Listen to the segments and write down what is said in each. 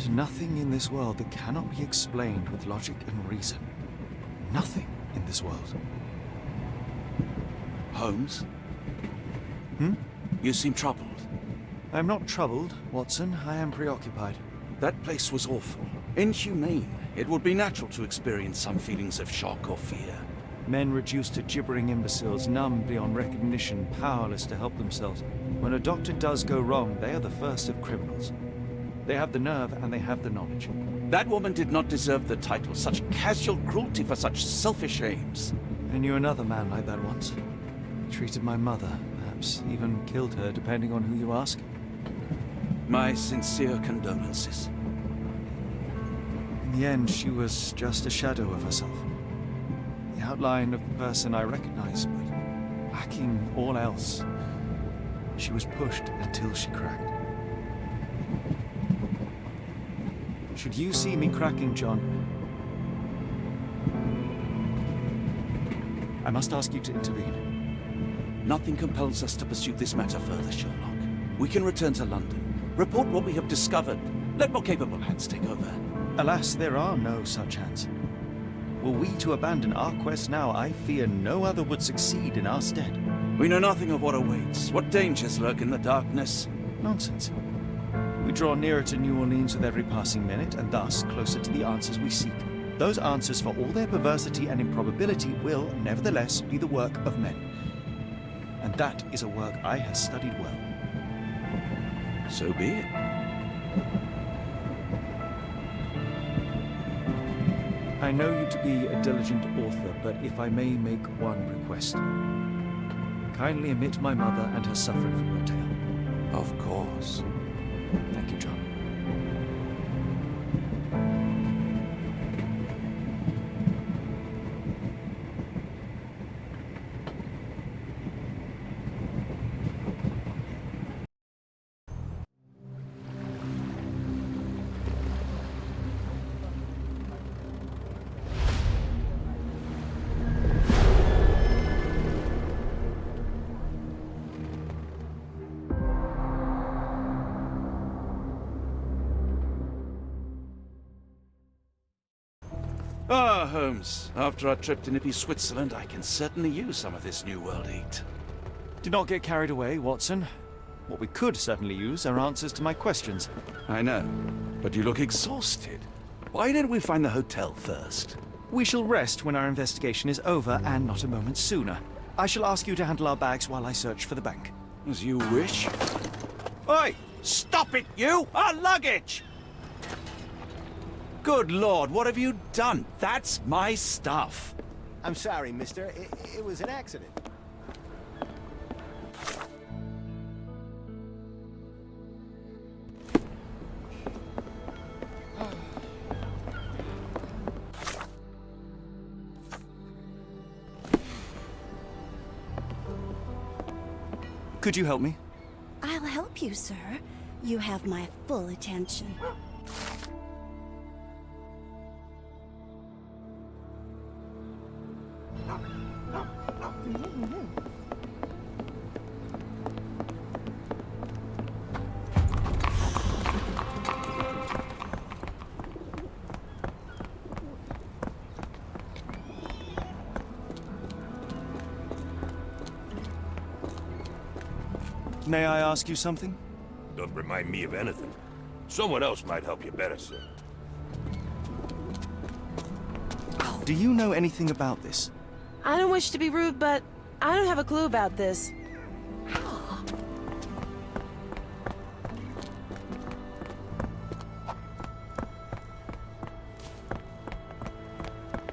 find nothing in this world that cannot be explained with logic and reason. Nothing in this world. Holmes? Hmm? You seem troubled. I am not troubled, Watson. I am preoccupied. That place was awful. Inhumane. It would be natural to experience some feelings of shock or fear. Men reduced to gibbering imbeciles, numb beyond recognition, powerless to help themselves. When a doctor does go wrong, they are the first of criminals. They have the nerve and they have the knowledge. That woman did not deserve the title. Such casual cruelty for such selfish aims. I knew another man like that once. He treated my mother, perhaps even killed her, depending on who you ask. My sincere condolences. In the end, she was just a shadow of herself. The outline of the person I recognized, but lacking all else. She was pushed until she cracked. Should you see me cracking, John, I must ask you to intervene. Nothing compels us to pursue this matter further, Sherlock. We can return to London, report what we have discovered. Let more capable hands take over. Alas, there are no such hands. Were we to abandon our quest now, I fear no other would succeed in our stead. We know nothing of what awaits, what dangers lurk in the darkness. Nonsense. We draw nearer to New Orleans with every passing minute, and thus closer to the answers we seek. Those answers, for all their perversity and improbability, will, nevertheless, be the work of men. And that is a work I have studied well. So be it. I know you to be a diligent author, but if I may make one request. Kindly omit my mother and her suffering from your tale. Of course. Thank you, John. Ah, Holmes. After our trip to nippy Switzerland, I can certainly use some of this New World heat. Do not get carried away, Watson. What we could certainly use are answers to my questions. I know, but you look exhausted. Why didn't we find the hotel first? We shall rest when our investigation is over, and not a moment sooner. I shall ask you to handle our bags while I search for the bank. As you wish. Oi! Stop it, you! Our luggage! Good Lord, what have you done? That's my stuff. I'm sorry, mister. It was an accident. Could you help me? I'll help you, sir. You have my full attention. May I ask you something? Don't remind me of anything. Someone else might help you better, sir. Do you know anything about this? I don't wish to be rude, but I don't have a clue about this.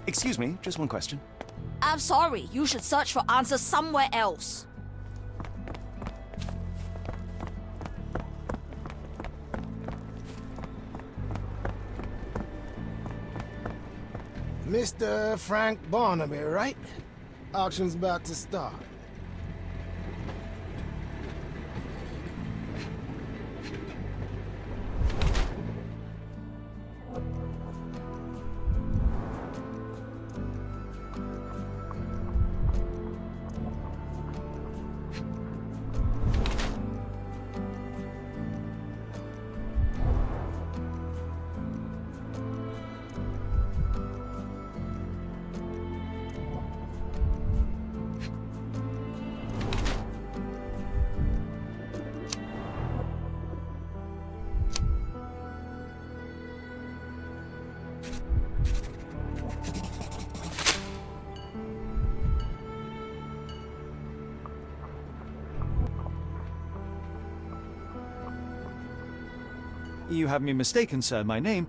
Excuse me, just one question. I'm sorry. You should search for answers somewhere else. Mr. Frank Barnaby, right? Auction's about to start. You have me mistaken, sir. My name...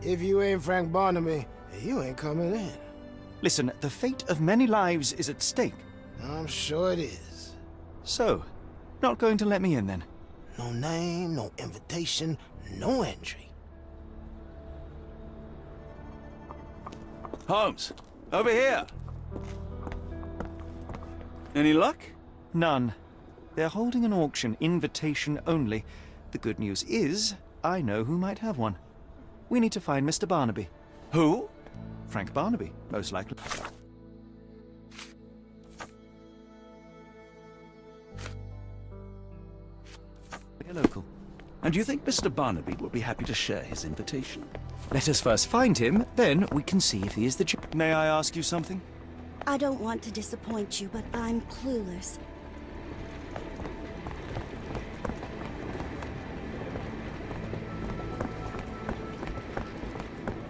If you ain't Frank Barnaby, you ain't coming in. Listen, the fate of many lives is at stake. I'm sure it is. So, not going to let me in then? No name, no invitation, no entry. Holmes, over here. Any luck? None. They're holding an auction, invitation only. The good news is, I know who might have one. We need to find Mr. Barnaby. Who? Frank Barnaby, most likely. A local. And you think Mr. Barnaby will be happy to share his invitation? Let us first find him, then we can see if he is the... May I ask you something? I don't want to disappoint you, but I'm clueless.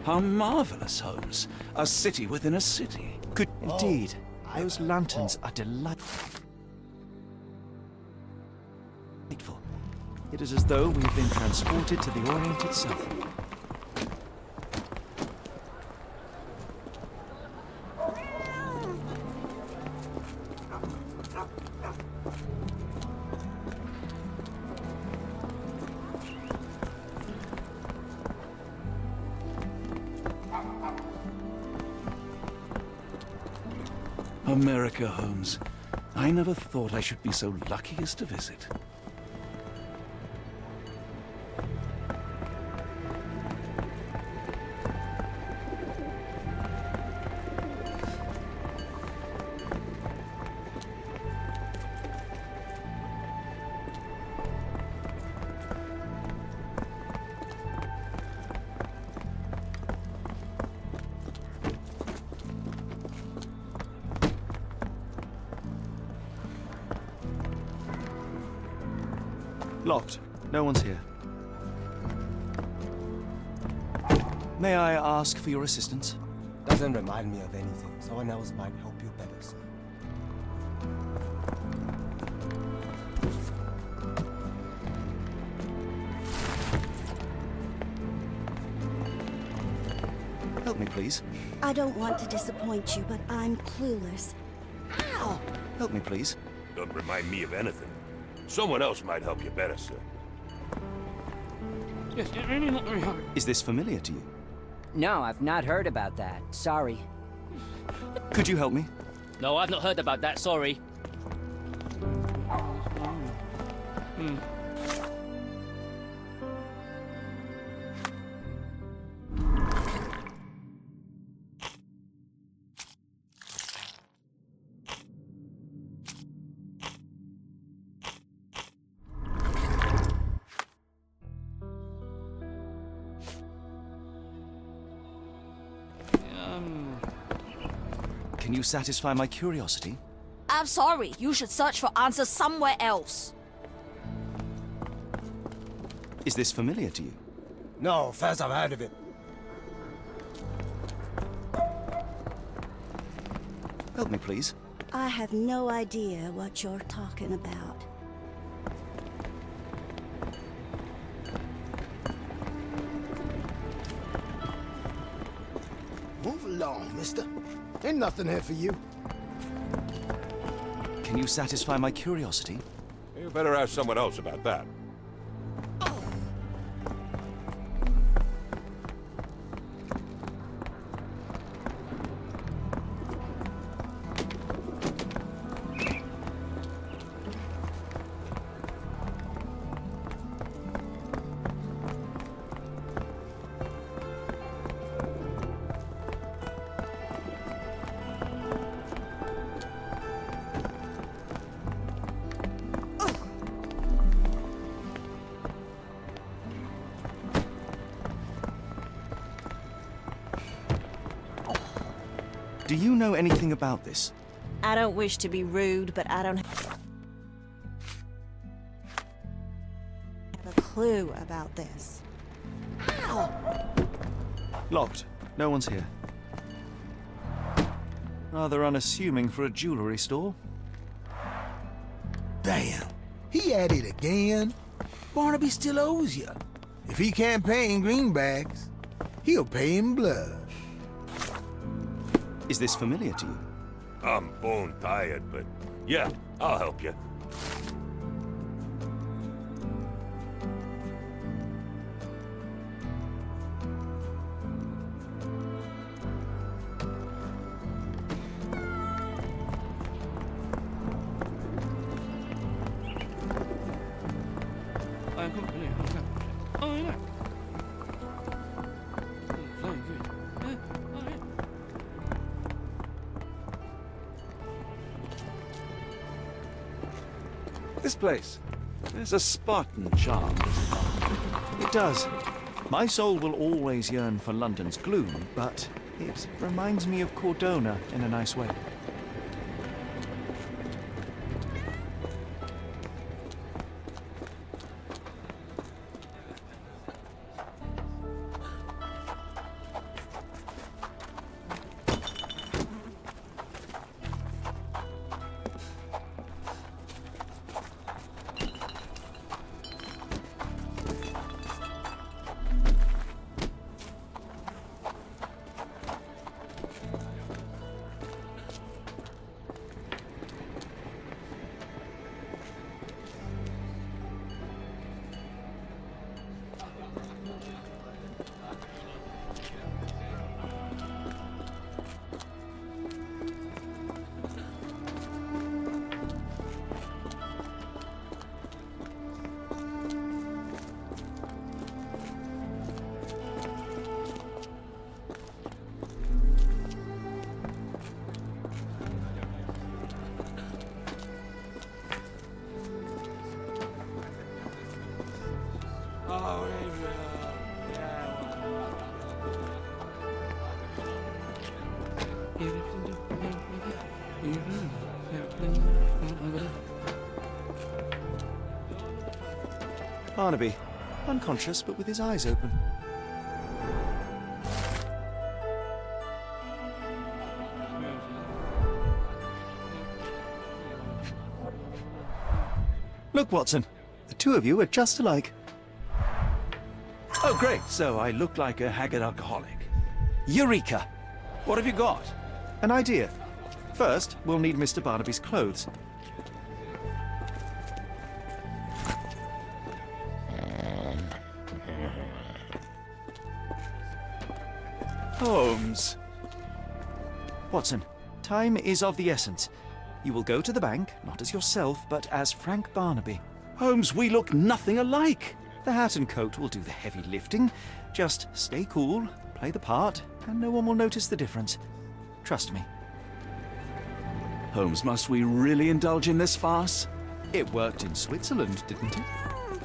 How marvelous, Holmes. A city within a city. Good indeed. Those lanterns are delightful. It is as though we've been transported to the Orient itself. America, Holmes. I never thought I should be so lucky as to visit. Locked. No one's here. May I ask for your assistance? Doesn't remind me of anything. Someone else might help you better, sir. Help me, please. I don't want to disappoint you, but I'm clueless. Ow! Help me, please. Don't remind me of anything. Someone else might help you better, sir. Is this familiar to you? No, I've not heard about that. Sorry. Could you help me? No, I've not heard about that, sorry. Can you satisfy my curiosity? I'm sorry. You should search for answers somewhere else. Is this familiar to you? No, first I've heard of it. Help me, please. I have no idea what you're talking about. Move along, mister. Ain't nothing here for you. Can you satisfy my curiosity? You better ask someone else about that. Do you know anything about this? I don't wish to be rude, but I don't have a clue about this. Locked. No one's here. Rather unassuming for a jewelry store. Damn, he at it again. Barnaby still owes you. If he can't pay in greenbacks, he'll pay in blood. Is this familiar to you? I'm bone tired, but yeah, I'll help you. This place, there's a Spartan charm. It does. My soul will always yearn for London's gloom, but it reminds me of Cordona in a nice way. Barnaby, unconscious but with his eyes open. Look, Watson, the two of you are just alike. Oh, great. So I look like a haggard alcoholic. Eureka! What have you got? An idea. First, we'll need Mr. Barnaby's clothes. Holmes. Watson, time is of the essence. You will go to the bank, not as yourself, but as Frank Barnaby. Holmes, we look nothing alike. The hat and coat will do the heavy lifting. Just stay cool, play the part, and no one will notice the difference. Trust me. Holmes, must we really indulge in this farce? It worked in Switzerland, didn't it?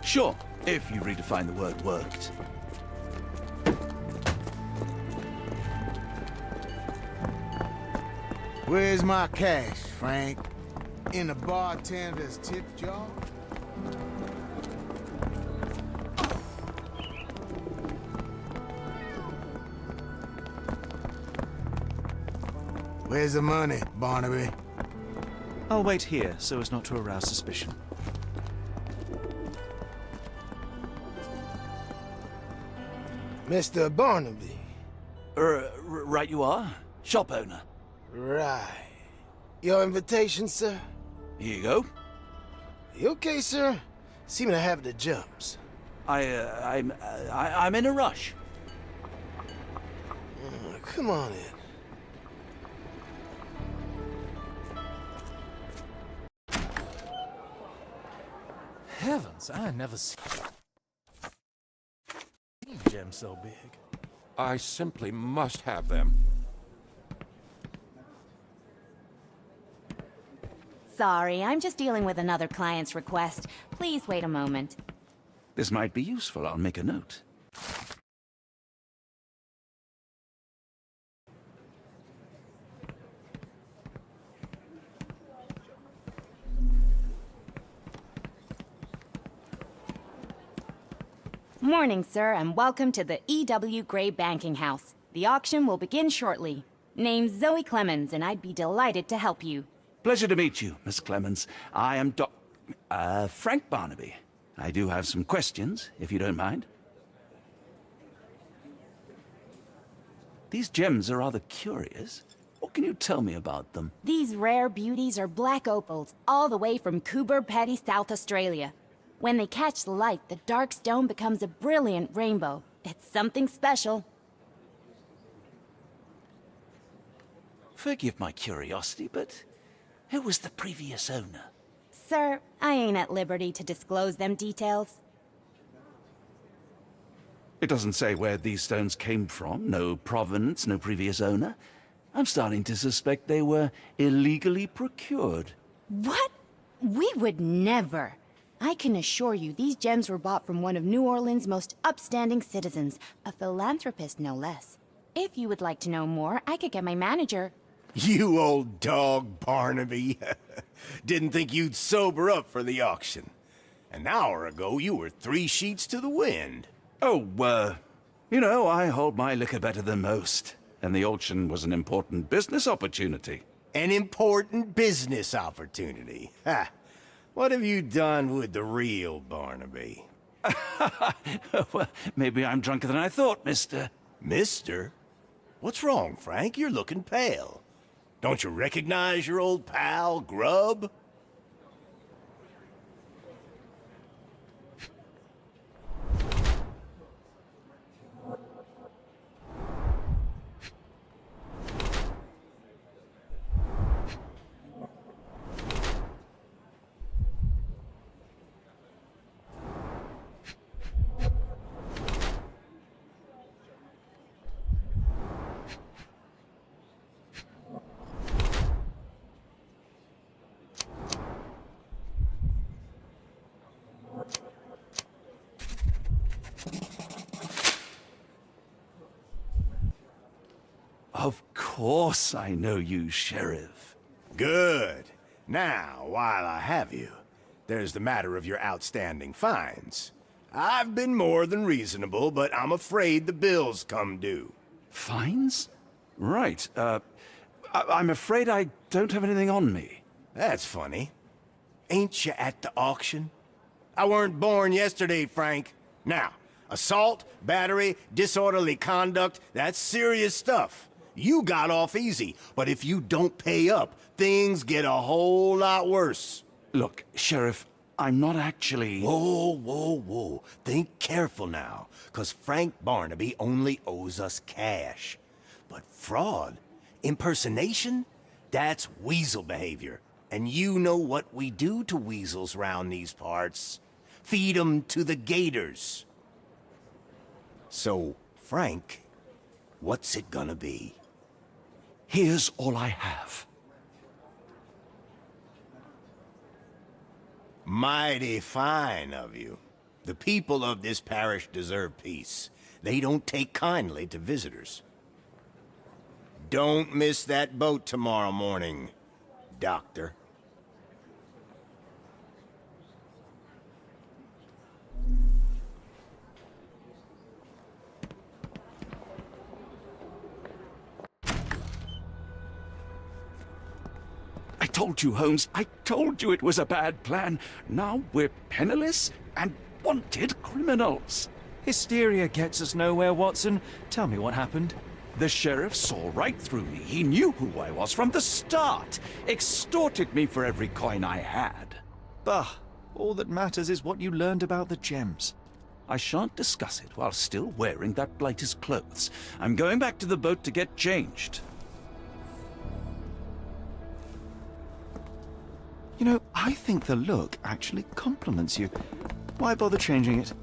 Sure, if you redefine the word worked. Where's my cash, Frank? In the bartender's tip jar? Where's the money, Barnaby? I'll wait here so as not to arouse suspicion. Mr. Barnaby. Right you are. Shop owner. Right. Your invitation, sir? Here you go. You okay, sir? Seem to have the jumps. I'm in a rush. Come on in. Heavens, I never seen gems so big. I simply must have them. Sorry, I'm just dealing with another client's request. Please wait a moment. This might be useful. I'll make a note. Morning, sir, and welcome to the E.W. Gray Banking House. The auction will begin shortly. Name's Zoe Clemens, and I'd be delighted to help you. Pleasure to meet you, Miss Clemens. I am Frank Barnaby. I do have some questions, if you don't mind. These gems are rather curious. What can you tell me about them? These rare beauties are black opals, all the way from Coober Pedy, South Australia. When they catch the light, the dark stone becomes a brilliant rainbow. It's something special. Forgive my curiosity, but who was the previous owner? Sir, I ain't at liberty to disclose them details. It doesn't say where these stones came from, no provenance, no previous owner. I'm starting to suspect they were illegally procured. What? We would never. I can assure you these gems were bought from one of New Orleans' most upstanding citizens, a philanthropist no less. If you would like to know more, I could get my manager. You old dog, Barnaby. Didn't think you'd sober up for the auction. An hour ago, you were 3 sheets to the wind. Oh, you know, I hold my liquor better than most. And the auction was an important business opportunity. An important business opportunity? Ha! What have you done with the real Barnaby? Well, maybe I'm drunker than I thought, mister. Mister? What's wrong, Frank? You're looking pale. Don't you recognize your old pal, Grub? Of course I know you, Sheriff. Good. Now, while I have you, there's the matter of your outstanding fines. I've been more than reasonable, but I'm afraid the bills come due. Fines? Right, I'm afraid I don't have anything on me. That's funny. Ain't you at the auction? I weren't born yesterday, Frank. Now, assault, battery, disorderly conduct, that's serious stuff. You got off easy, but if you don't pay up, things get a whole lot worse. Look, Sheriff, I'm not actually... Whoa. Think careful now, 'cause Frank Barnaby only owes us cash. But fraud, impersonation, that's weasel behavior. And you know what we do to weasels round these parts. Feed 'em to the gators. So, Frank, what's it gonna be? Here's all I have. Mighty fine of you. The people of this parish deserve peace. They don't take kindly to visitors. Don't miss that boat tomorrow morning, Doctor. I told you, Holmes. I told you it was a bad plan. Now we're penniless and wanted criminals. Hysteria gets us nowhere, Watson. Tell me what happened. The sheriff saw right through me. He knew who I was from the start. Extorted me for every coin I had. Bah, all that matters is what you learned about the gems. I shan't discuss it while still wearing that blighter's clothes. I'm going back to the boat to get changed. You know, I think the look actually compliments you. Why bother changing it?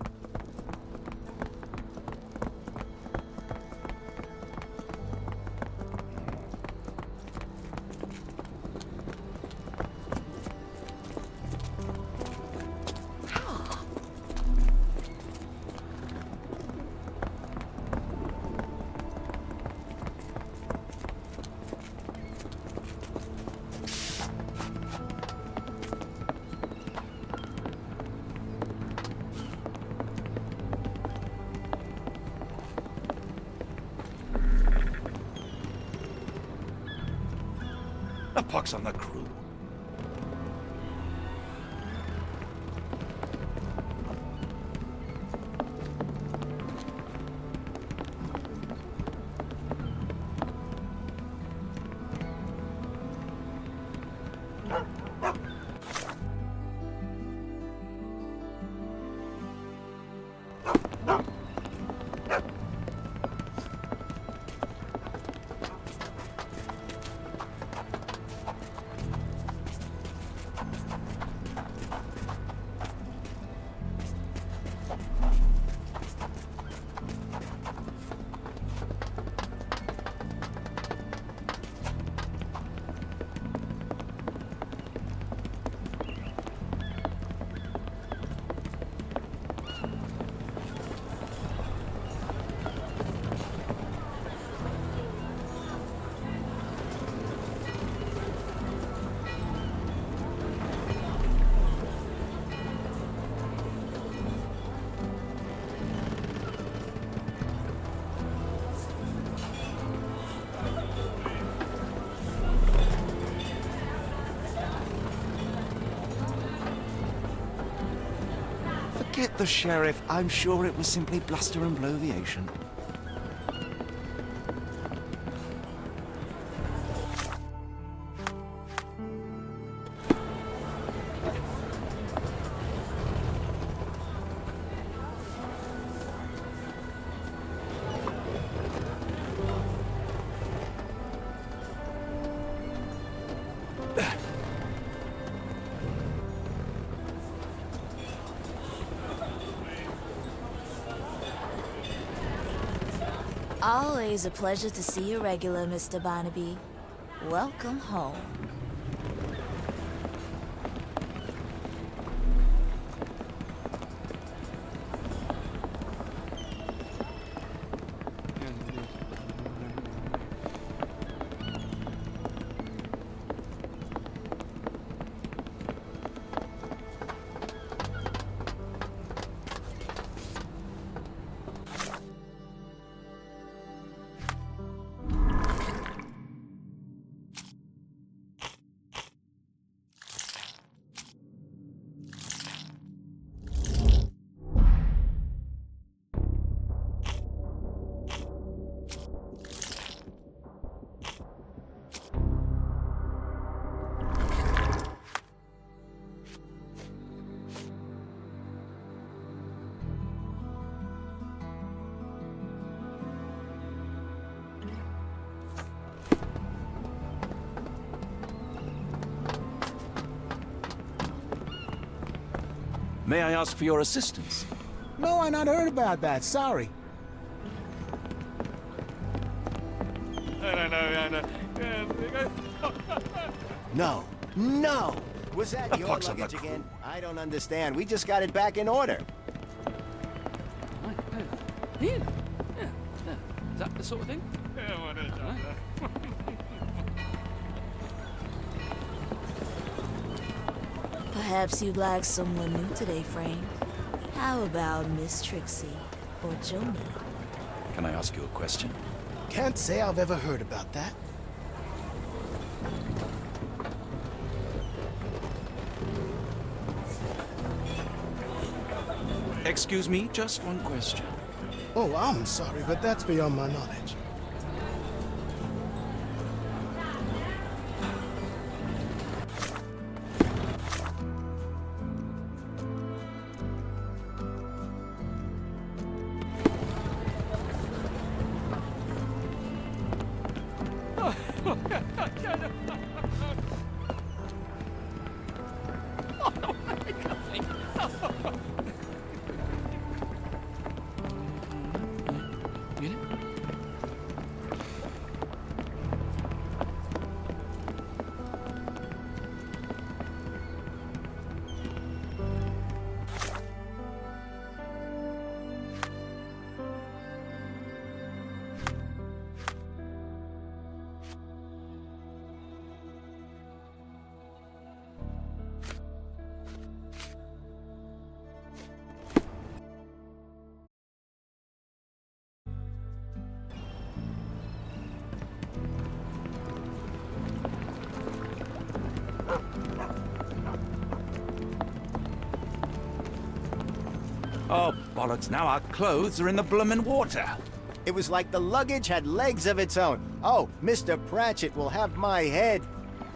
A pox on the crew. Forget the sheriff. I'm sure it was simply bluster and bloviation. Always a pleasure to see you regular, Mr. Barnaby. Welcome home. May I ask for your assistance? No, I not heard about that. Sorry. No, no! Was that your Pox on the luggage crew. again? I don't understand. We just got it back in order. Is that the sort of thing? Perhaps you'd like someone new today, Frank. How about Miss Trixie or Joni? Can I ask you a question? Can't say I've ever heard about that. Excuse me, just one question. Oh, I'm sorry, but that's beyond my knowledge. Oh, bollocks, now our clothes are in the bloomin' water. It was like the luggage had legs of its own. Oh, Mr. Pratchett will have my head.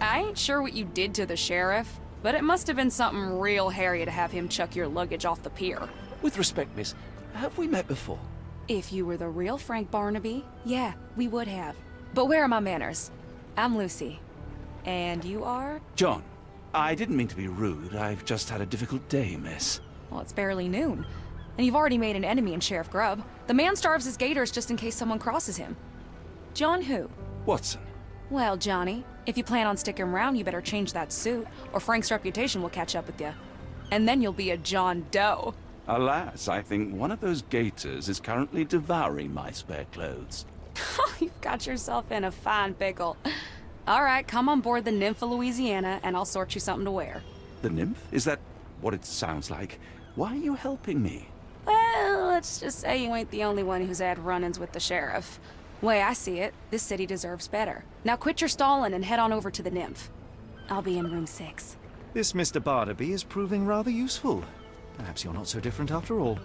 I ain't sure what you did to the sheriff, but it must have been something real hairy to have him chuck your luggage off the pier. With respect, miss, Have we met before? If you were the real Frank Barnaby, yeah, we would have. But where are my manners? I'm Lucy. And you are? John. I didn't mean to be rude. I've just had a difficult day, miss. Well, it's barely noon. And you've already made an enemy in Sheriff Grub. The man starves his gators just in case someone crosses him. John who? Watson. Well, Johnny, if you plan on sticking around, you better change that suit, or Frank's reputation will catch up with you. And then you'll be a John Doe. Alas, I think one of those gators is currently devouring my spare clothes. You've got yourself in a fine pickle. All right, come on board the Nymph of Louisiana, and I'll sort you something to wear. The Nymph? Is that what it sounds like? Why are you helping me? Well, let's just say you ain't the only one who's had run-ins with the sheriff. Way I see it, this city deserves better. Now quit your stalling and head on over to the Nymph. I'll be in room 6. This Mr. Barnaby is proving rather useful. Perhaps you're not so different after all.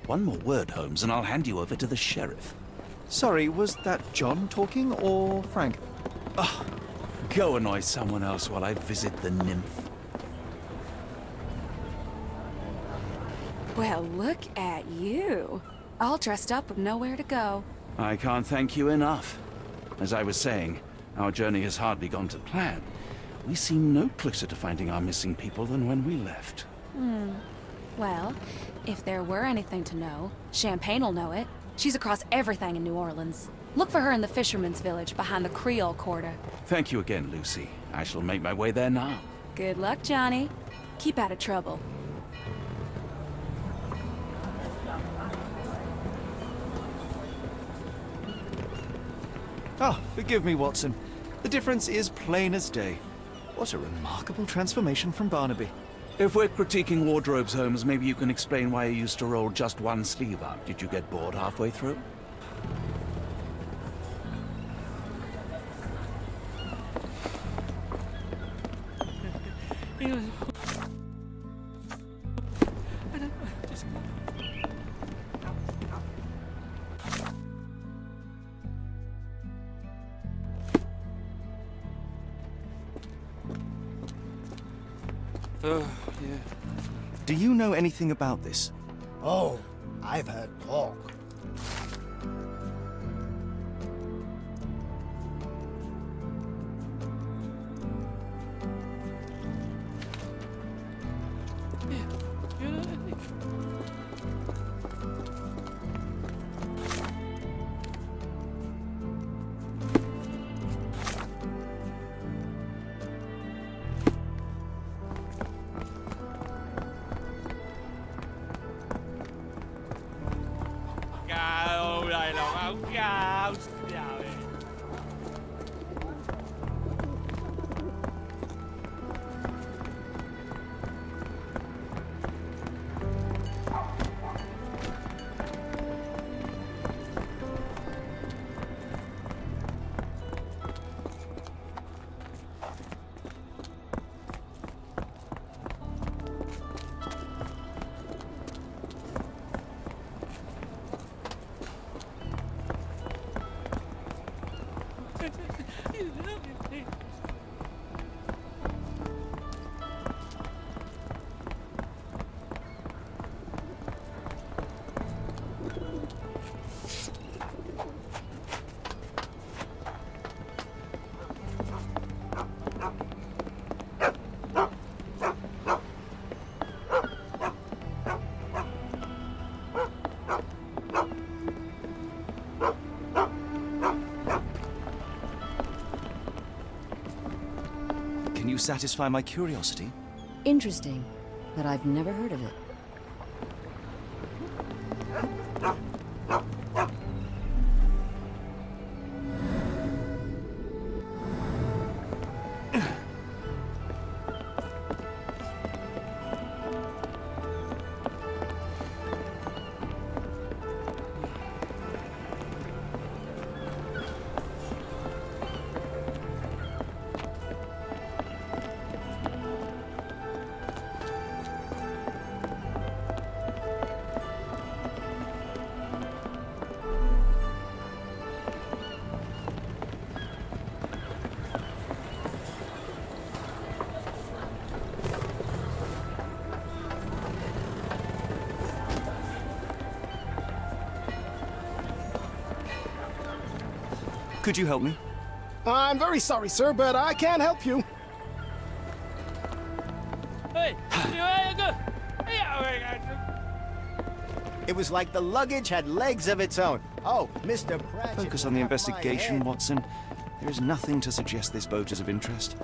One more word, Holmes, and I'll hand you over to the sheriff. Sorry, was that John talking or Frank? Oh, go annoy someone else while I visit the Nymph. Well, look at you. All dressed up with nowhere to go. I can't thank you enough. As I was saying, our journey has hardly gone to plan. We seem no closer to finding our missing people than when we left. Well, if there were anything to know, Champagne'll know it. She's across everything in New Orleans. Look for her in the Fisherman's village behind the Creole Quarter. Thank you again, Lucy. I shall make my way there now. Good luck, Johnny. Keep out of trouble. Ah, forgive me, Watson. The difference is plain as day. What a remarkable transformation from Barnaby. If we're critiquing wardrobes, Holmes, maybe you can explain why you used to roll just one sleeve up. Did you get bored halfway through? Yeah. Do you know anything about this? Oh, I've heard talk. Can you satisfy my curiosity? Interesting, but I've never heard of it. Could you help me? I'm very sorry, sir, but I can't help you. It was like the luggage had legs of its own. Oh, Mr. Pratchett. Focus on the investigation, Watson. There is nothing to suggest this boat is of interest.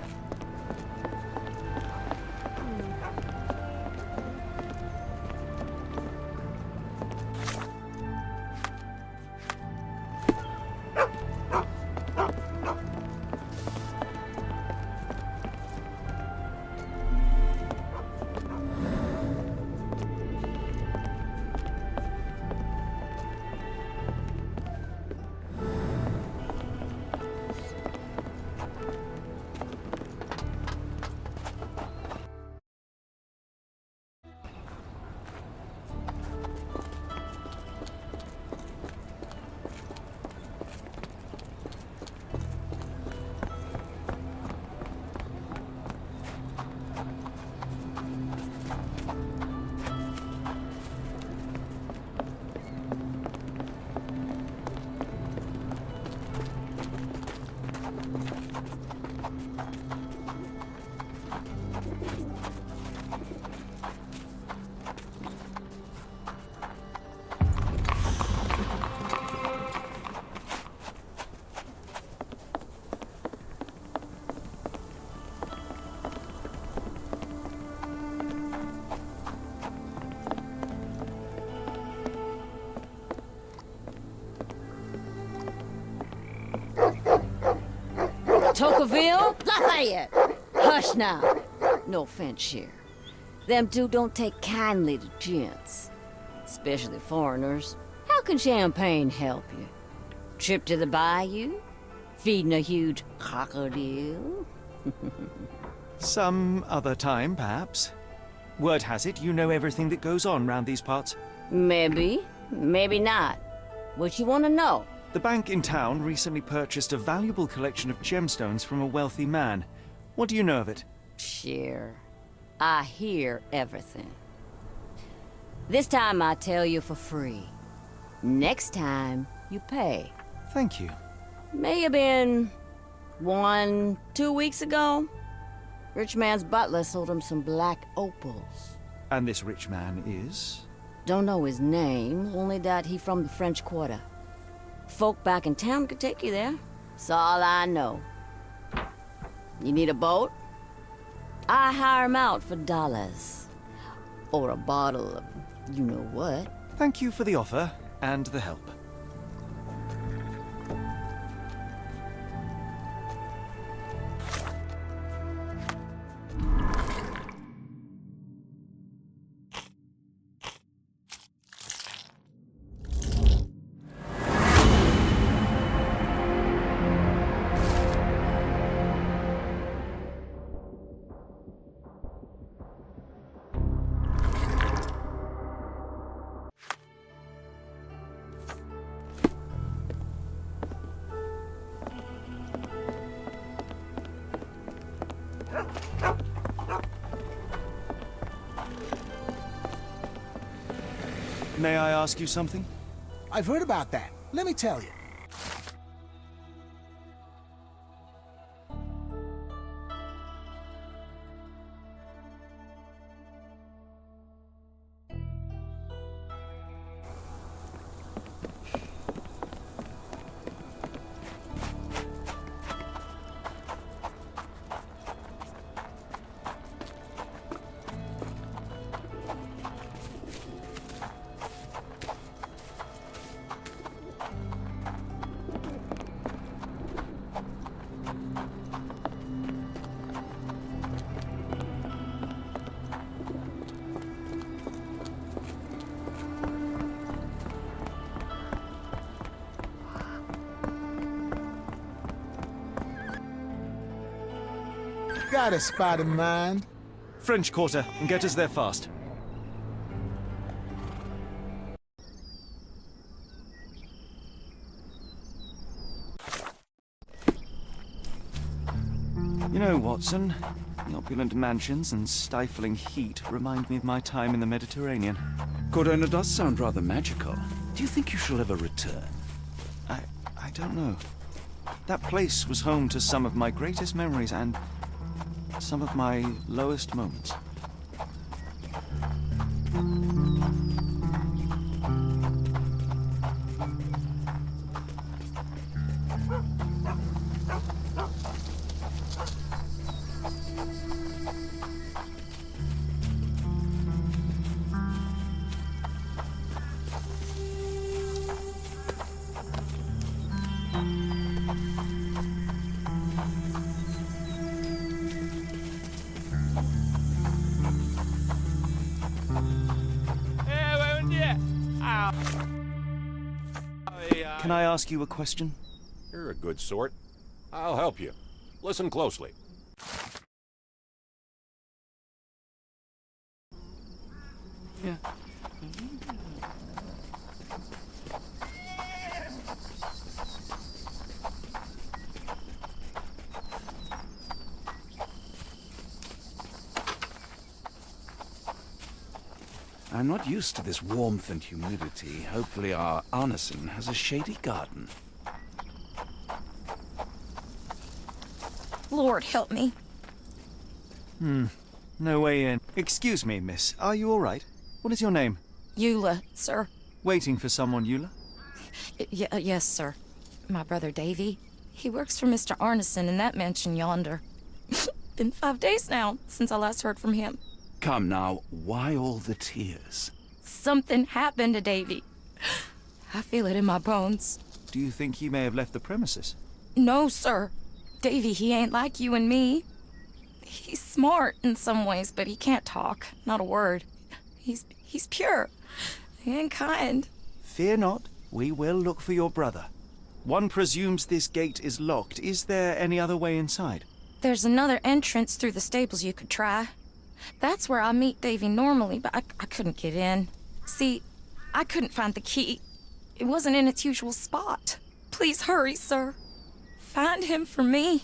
Tocqueville? Lafayette! Hush now. No offense, Sheriff. Them two don't take kindly to gents. Especially foreigners. How can champagne help you? Trip to the bayou? Feeding a huge crocodile? Some other time, perhaps. Word has it you know everything that goes on round these parts. Maybe. Maybe not. What you want to know? The bank in town recently purchased a valuable collection of gemstones from a wealthy man. What do you know of it? Sure. I hear everything. This time I tell you for free. Next time, you pay. Thank you. May have been 2 weeks ago. Rich man's butler sold him some black opals. And this rich man is? Don't know his name, only that he from the French Quarter. Folk back in town could take you there. That's all I know. You need a boat? I hire 'em out for dollars. Or a bottle of you-know-what. Thank you for the offer and the help. May I ask you something? I've heard about that. Let me tell you. Got a spot in mind. French Quarter, and get us there fast. You know, Watson, the opulent mansions and stifling heat remind me of my time in the Mediterranean. Corona does sound rather magical. Do you think you shall ever return? I don't know. That place was home to some of my greatest memories and some of my lowest moments. Can I ask you a question? You're a good sort. I'll help you. Listen closely. Yeah. I'm not used to this warmth and humidity. Hopefully our Arneson has a shady garden. Lord help me. No way in. Excuse me, miss. Are you all right? What is your name? Eula, sir. Waiting for someone, Eula? Yes, sir. My brother Davy. He works for Mr. Arneson in that mansion yonder. Been 5 days now since I last heard from him. Come now, why all the tears? Something happened to Davy. I feel it in my bones. Do you think he may have left the premises? No, sir. Davy, he ain't like you and me. He's smart in some ways, but he can't talk. Not a word. He's pure and kind. Fear not. We will look for your brother. One presumes this gate is locked. Is there any other way inside? There's another entrance through the stables you could try. That's where I meet Davy normally, but I couldn't get in. See, I couldn't find the key. It wasn't in its usual spot. Please hurry, sir. Find him for me.